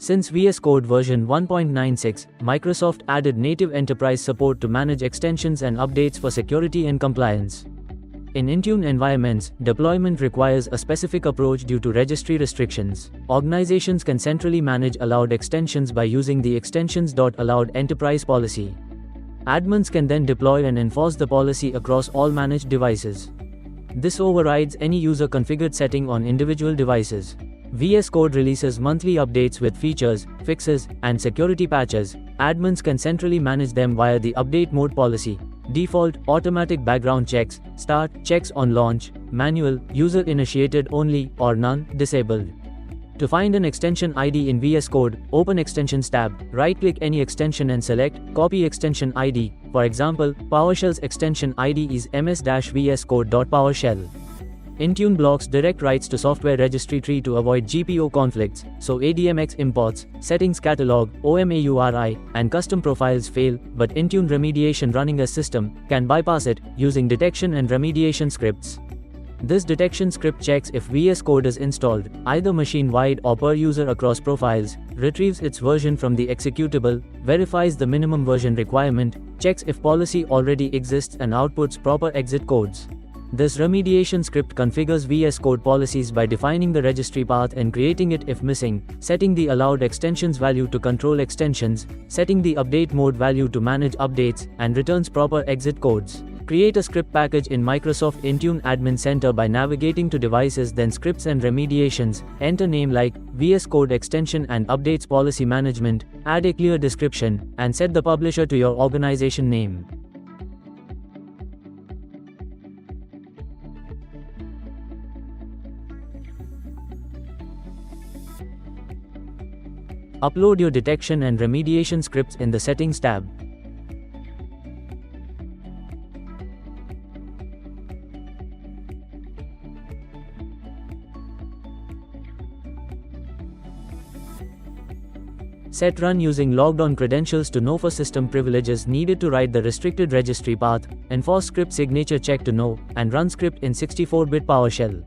Since VS Code version 1.96, Microsoft added native enterprise support to manage extensions and updates for security and compliance. In Intune environments, deployment requires a specific approach due to registry restrictions. Organizations can centrally manage allowed extensions by using the extensions.allowed enterprise policy. Admins can then deploy and enforce the policy across all managed devices. This overrides any user-configured setting on individual devices. VS Code releases monthly updates with features, fixes, and security patches. Admins can centrally manage them via the update mode policy. Default, automatic background checks, start, checks on launch, manual, user-initiated only, or none, disabled. To find an extension ID in VS Code, open Extensions tab, right-click any extension and select Copy Extension ID. For example, PowerShell's extension ID is ms-vscode.powershell. Intune blocks direct writes to software registry tree to avoid GPO conflicts, so ADMX imports, settings catalog, OMAURI, and custom profiles fail, but Intune remediation running a system can bypass it using detection and remediation scripts. This detection script checks if VS Code is installed, either machine-wide or per user across profiles, retrieves its version from the executable, verifies the minimum version requirement, checks if policy already exists and outputs proper exit codes. This remediation script configures VS Code policies by defining the registry path and creating it if missing, setting the allowed extensions value to control extensions, setting the update mode value to manage updates, and returns proper exit codes. Create a script package in Microsoft Intune Admin Center by navigating to Devices, then Scripts and Remediations, enter name like VS Code Extension and Updates Policy Management, add a clear description, and set the publisher to your organization name. Upload your detection and remediation scripts in the Settings tab. Set run using logged-on credentials to know for system privileges needed to write the restricted registry path, enforce script signature check to know, and run script in 64-bit PowerShell.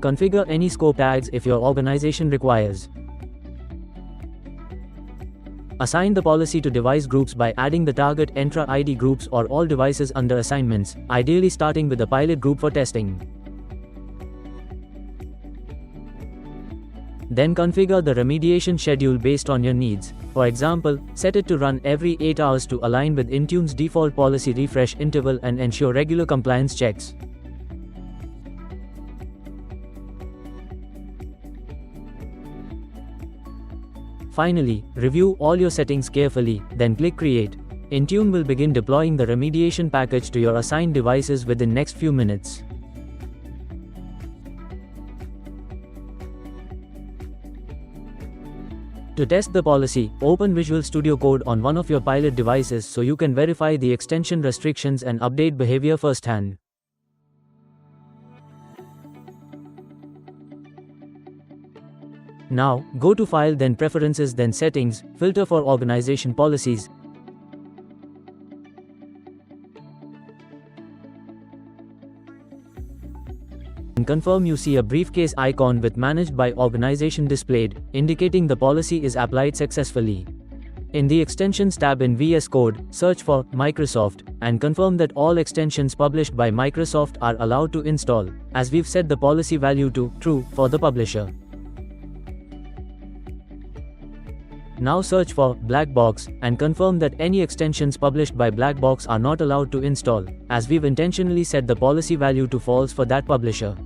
Configure any scope tags if your organization requires. Assign the policy to device groups by adding the target Entra ID groups or all devices under assignments, ideally starting with a pilot group for testing. Then configure the remediation schedule based on your needs. For example, set it to run every 8 hours to align with Intune's default policy refresh interval and ensure regular compliance checks. Finally, review all your settings carefully, then click Create. Intune will begin deploying the remediation package to your assigned devices within next few minutes. To test the policy, open Visual Studio Code on one of your pilot devices so you can verify the extension restrictions and update behavior firsthand. Now, go to File, then Preferences, then Settings, filter for Organization Policies. And confirm you see a briefcase icon with Managed by Organization displayed, indicating the policy is applied successfully. In the Extensions tab in VS Code, search for Microsoft, and confirm that all extensions published by Microsoft are allowed to install, as we've set the policy value to True for the publisher. Now search for Black Box, and confirm that any extensions published by Black Box are not allowed to install, as we've intentionally set the policy value to false for that publisher.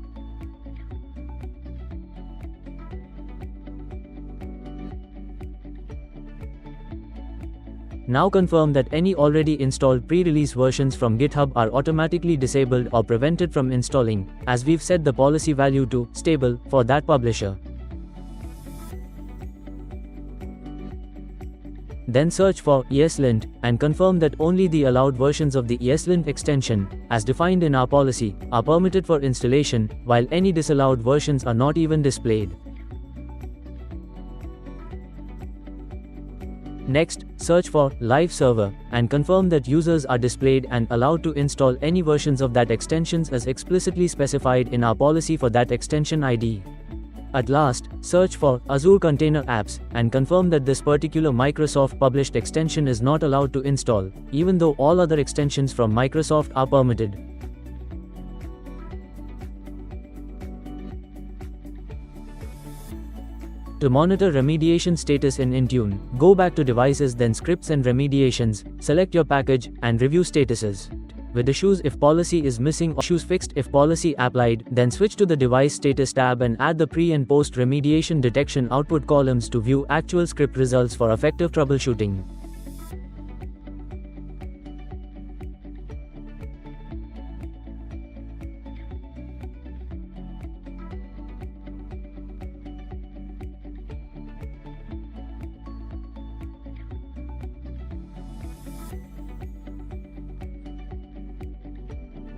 Now confirm that any already installed pre-release versions from GitHub are automatically disabled or prevented from installing, as we've set the policy value to Stable for that publisher. Then search for ESLint, and confirm that only the allowed versions of the ESLint extension, as defined in our policy, are permitted for installation, while any disallowed versions are not even displayed. Next, search for Live Server, and confirm that users are displayed and allowed to install any versions of that extensions as explicitly specified in our policy for that extension ID. At last, search for Azure Container Apps and confirm that this particular Microsoft published extension is not allowed to install, even though all other extensions from Microsoft are permitted. To monitor remediation status in Intune, go back to Devices, then Scripts and Remediations, select your package, and review statuses. With issues if policy is missing or issues fixed if policy applied, then switch to the Device Status tab and add the pre and post remediation detection output columns to view actual script results for effective troubleshooting.